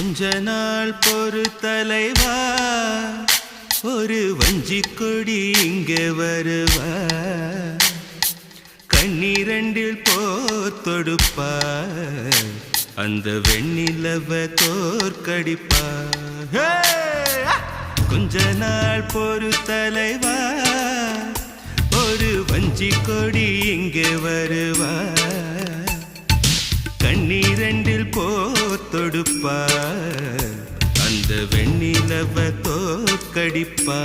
கொஞ்ச நாள் பொறு தலைவா, ஒரு வஞ்சி கொடி இங்க வருவா, கண்ணீரண்டில் போர் தொடுப்பா, அந்த வெண்ணிலவ தோற்கடிப்பா. கொஞ்ச நாள் பொறு தலைவா, ஒரு வஞ்சி கொடி இங்க வருவா, கண்ணீரண்டில் போர் தொடுப்பா, அந்த வெண்ணிலவ தோற்கடிப்பா.